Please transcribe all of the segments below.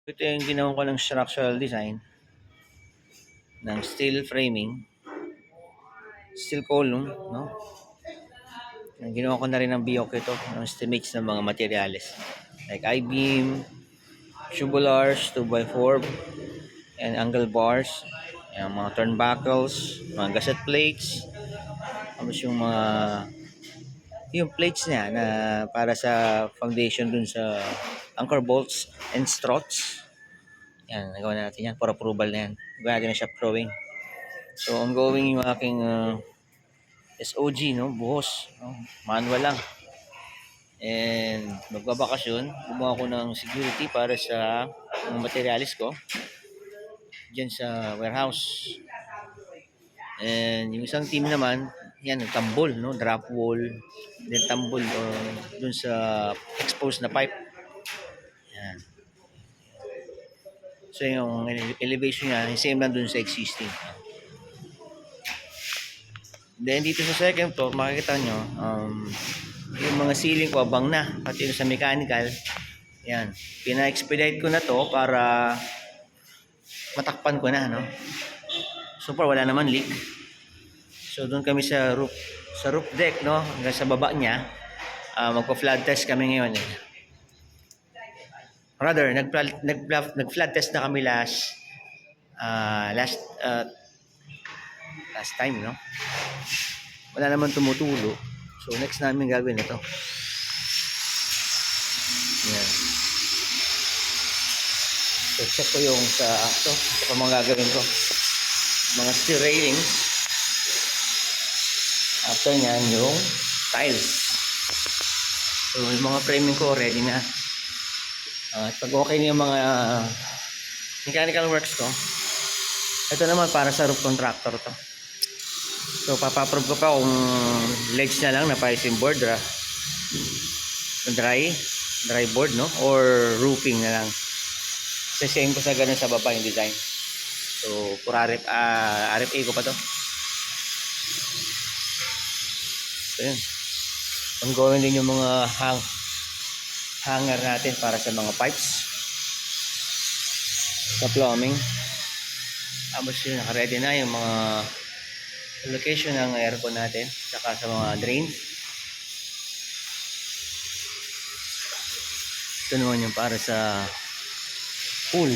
Ito yung ginawa ko ng structural design ng steel framing, steel column, no? Ginawa ko na rin ng BOK ito, ng estimates ng mga materyales. Like I-beam, tubulars, 2x4, and angle bars, yung mga turnbuckles, mga gusset plates, tapos yung plates niya na para sa foundation dun sa anchor bolts and struts. Yan, nagawa natin yan for approval na yan. Nagawa natin na shop drawing. So, ongoing yung aking SOG, no? Buhos. No? Manual lang. And magbabakasyon, gumawa ko ng security para sa mga materialis ko dyan sa warehouse. And yung isang team naman, yan, tambol, no? Drop wall, then tambol dun sa exposed na pipe. Yan. So yung elevation niya, same lang dun sa existing. Then dito sa second floor, makikita nyo, yung mga ceiling ko abang na, pati yung sa mechanical. Yan, pina-expedite ko na to para matakpan ko na, no? So far wala naman leak. So doon kami sa roof deck, no? Hanggang sa baba niya, magpa-flood test kami ngayon eh. Rather, nag-flood test na kami last time, no? Wala naman tumutulo. So next namin gagawin ito. Yan. So check ko yung sa mga gagawin ko. Mga steel railings. After nyan yung tiles. So yung mga framing ko ready na. Pag okay na yung mga mechanical works ko, ito naman para sa roof contractor to. So papaprove ko pa kung ledge na lang na piping board, dry board, no? Or roofing na lang. Same ko sa ganun sa baba yung design. So pura RFA ko pa to. So yun, ongoing din yung mga hanger natin para sa mga pipes sa plumbing. Tapos yun, naka-ready na yung mga location ng aircon natin saka sa mga drains. Ito naman yung para sa pool.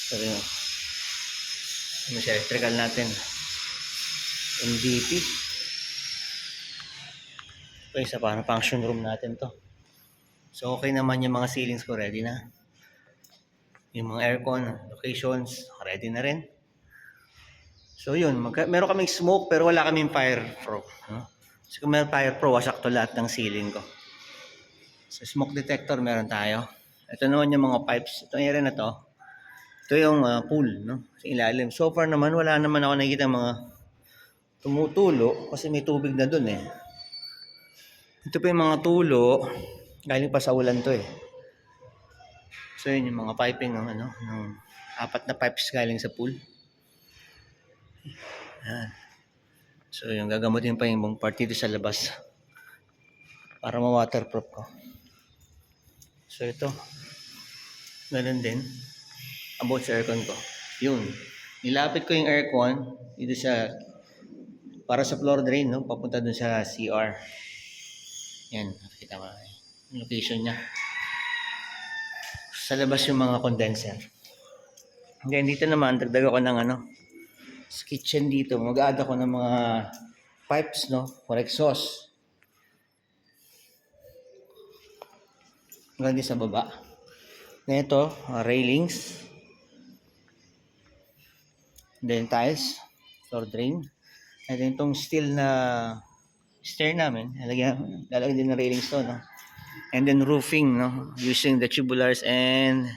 So yun, yung sa electrical natin MDP. Ito yung sa parang function room natin to. So okay naman yung mga ceilings ko, ready na. Yung mga aircon, locations, ready na rin. So yun, meron kaming smoke pero wala kaming fire pro. No? So kung meron fire pro, sakto lahat ng ceiling ko. So smoke detector meron tayo. Ito naman yung mga pipes. Itong area na to, ito yung pool, no? Sa ilalim. So far naman, wala naman ako nakikita mga tumutulo kasi may tubig na dun eh. Ito pa yung mga tulo, galing pa sa ulan to eh. So yun yung mga piping ng apat na pipes galing sa pool. Yan. So yung gagamutin pa yung ibang part dito sa labas para ma-waterproof ko. So ito, ganun din about sa aircon ko. Yun, nilapit ko yung aircon dito sa para sa floor drain, no? Papunta dun sa CR. Yan, nakita mo yung location niya. Sa labas yung mga condenser. Then dito naman, dagdag ako ng sa kitchen dito, mag-add ako ng mga pipes, no? For exhaust. Hanggang din sa baba. Na ito, railings. Then tiles, floor drain. And then itong steel na stair namin, lalagyan din ng railings to, no? And then roofing, no? Using the tubulars and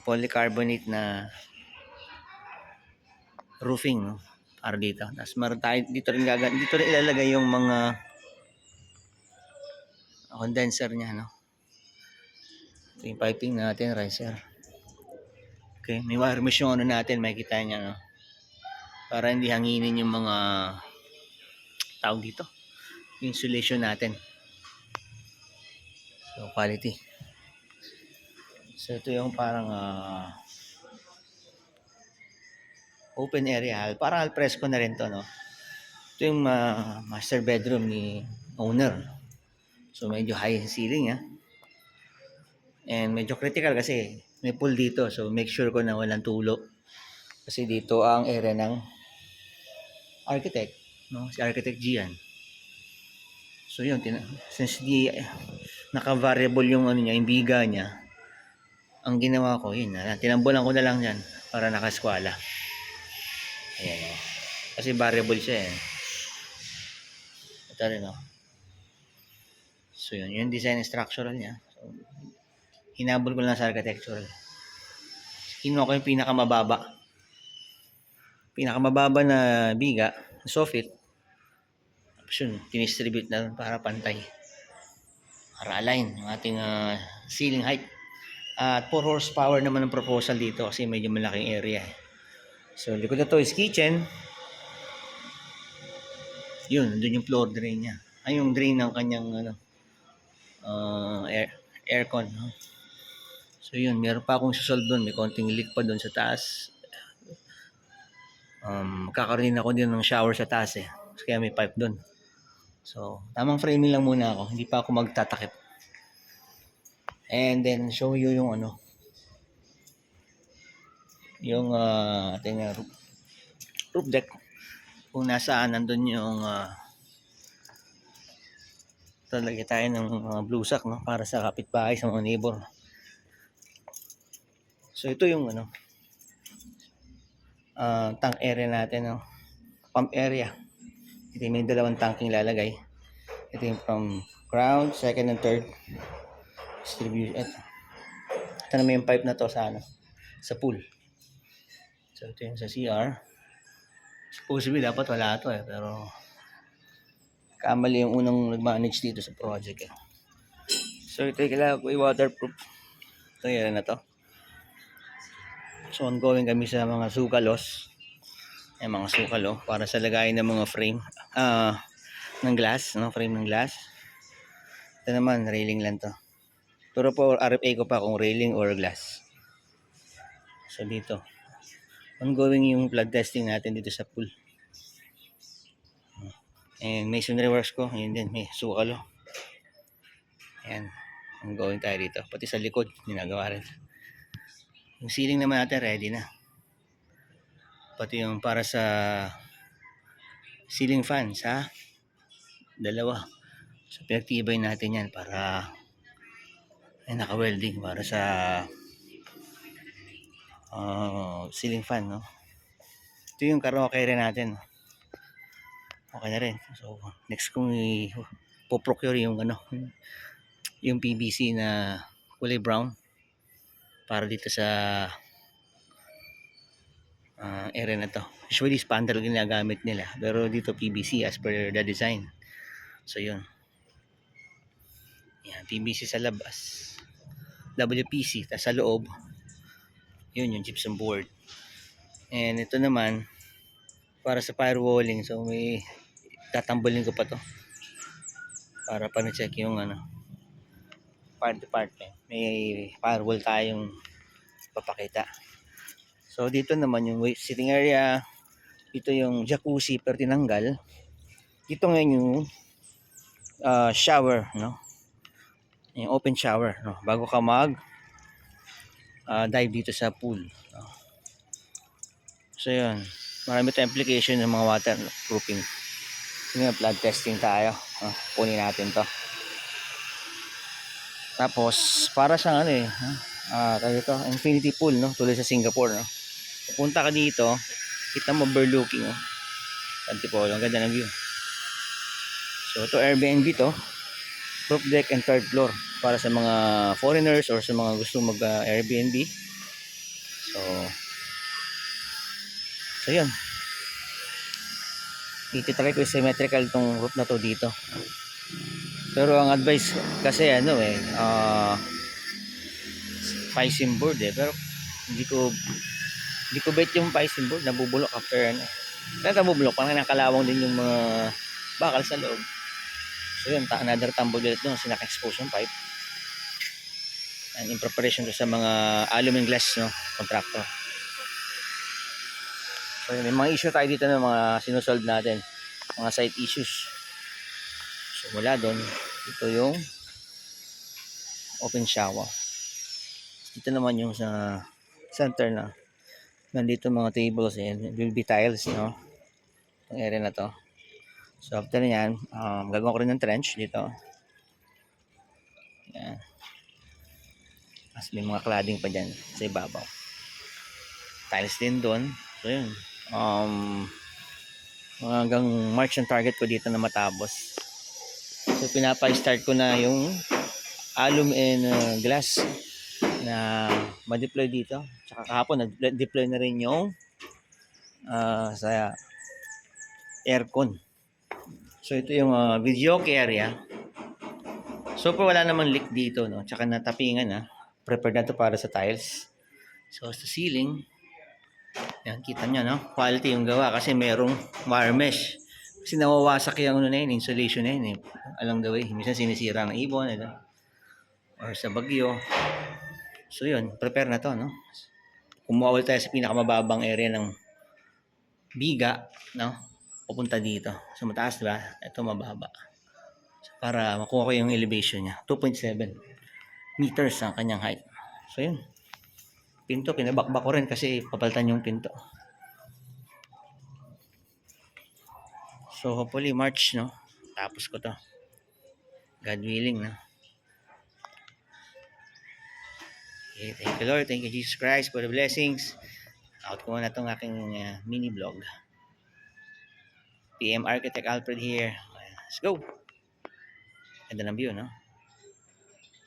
polycarbonate na roofing, no? Para dito. Tapos meron tayo dito rin ilalagay yung mga condenser niya, no? Ito yung piping natin, riser. Okay, may wire mesh yung natin, makikita niya, no? Para hindi hanginin yung mga tawag dito, insulation natin. So quality. So ito yung parang open area, parang alfresco na rin to, no? Ito yung master bedroom ni owner. So medyo high ceiling, and medyo critical kasi may pool dito, so make sure ko na walang tulo kasi dito ang area ng architect, no? Si Architect Gian. So yun, since di naka-variable yung ano niya, yung biga niya, ang ginawa ko, yun na, tinambulan ko na lang yan para nakaskwala. Ayan, kasi variable siya, ito rin, so yun, yung design structural niya, so, hinabol ko lang sa architectural. Kinuha ko yung pinakamababa na biga, soffit, tapos yun, dinistribute na para pantay, para align yung ating ceiling height. At 4 horsepower naman ang proposal dito kasi medyo malaking area. So likod na to is kitchen. Yun, doon yung floor drain niya. Ay, yung drain ng kanyang aircon. So yun, meron pa akong susolve doon. May konting leak pa doon sa taas. Kakaroon ako din ng shower sa taas kaya may pipe doon. So tamang framing lang muna ako. Hindi pa ako magtatakip. And then show you yung yung ating roof deck, kung nasaan nandun yung talagay tayo ng mga bluesack, no, para sa kapitbahay, sa mga neighbor. So ito yung tank area natin, pump area. Ito yung may dalawang tanking lalagay. Ito yung from ground, second and third distribution. Ito naman yung pipe na to sa sa pool. So ito yung sa CR. Supposedly dapat wala to pero kamali yung unang nag-manage dito sa project So ito yung kailangan ko i-waterproof. Ito yung na to. So ongoing kami sa mga sukalos. Mga sukalo para sa lagayin ng mga frame ng glass, frame ng glass. Ito naman railing lang to. Pero po RFA ko pa kung railing or glass. So dito ongoing yung flood testing natin dito sa pool. And masonry works ko, yun din, may sukalo. Ayan, ongoing tayo dito. Pati sa likod, ginagawa rin. Yung ceiling naman natin ready na. Pati yung para sa ceiling fans, dalawa. So pinagtibay natin yan para naka-welding para sa ceiling fan, no? Ito yung karaoke rin natin. Okay na rin. So next kong i-procure yung yung PVC na kulay brown para dito sa area na to. Usually spandrel ginagamit nila, pero dito PVC as per the design. So yun. Yan, PVC sa labas. WPC tas sa loob. Yun yung gypsum board. And ito naman para sa firewalling. So may tatambalin ko pa to para pa-check yung part to part. May firewall tayong papakita. So dito naman yung sitting area. Ito yung jacuzzi pero tinanggal. Dito ngayon yung shower, no? Yung open shower, no? Bago ka mag dive dito sa pool, no? So yun, marami tayong application ng mga waterproofing. Sige, flood testing tayo, kunin natin to. Tapos para sa ito, infinity pool, no? Tulad sa Singapore, no? Pupunta ka dito, kita mo overlooking, Antipolo, ang ganda ng view. So ito Airbnb to, roof deck and third floor para sa mga foreigners or sa mga gusto mag Airbnb. So yun, ititry ko symmetrical tong roof na to dito. Pero ang advice kasi pising board pero hindi ko bet yung pising board, nabubulok after nabubulok, parang nakalawang din yung mga bakal sa loob. So yun, another tumble ulit doon kasi naka-expose yung pipe. And in preparation to sa mga aluminum glass, no, contractor. So may mga issue tayo dito ng mga sinusolve natin, mga site issues. So mula doon, ito yung open shower. Dito naman yung sa center na nandito mga tables and will be tiles, no, yung area na to. So after nyan, gagawin ko rin ng trench dito. Yan. Mas may mga cladding pa dyan sa ibabaw. Tiles din doon. So yun. Hanggang March ang target ko dito na matapos. So pinapa-start ko na yung alum and glass na ma-deploy dito. Tsaka kahapon nag-deploy na rin yung sa aircon. So ito yung videoke area. So far wala namang leak dito, no. Tsaka natapingan na. Prepared na to para sa tiles. So sa ceiling, yan, kita nyo, no? Quality yung gawa kasi merong wire mesh. Kasi nawawasak yung ano na yun, insulation na yun, eh, along the way. Minsan sinisira ng ibon, or sa bagyo. So yun, prepare na to, no? Kumuha tayo sa pinakamababang area ng biga, no? Pupunta dito. So mataas, diba? Ito mababa. So, para makuha ko yung elevation niya. 2.7 meters ang kanyang height. So yun. Pinto, pinabakbak ko rin kasi papalitan yung pinto. So hopefully March, no? Tapos ko to. God willing, no? Okay, thank you Lord, thank you Jesus Christ for the blessings. Out ko na itong aking mini vlog. PM Architect Alfred here. Let's go. Ganda ng view, no?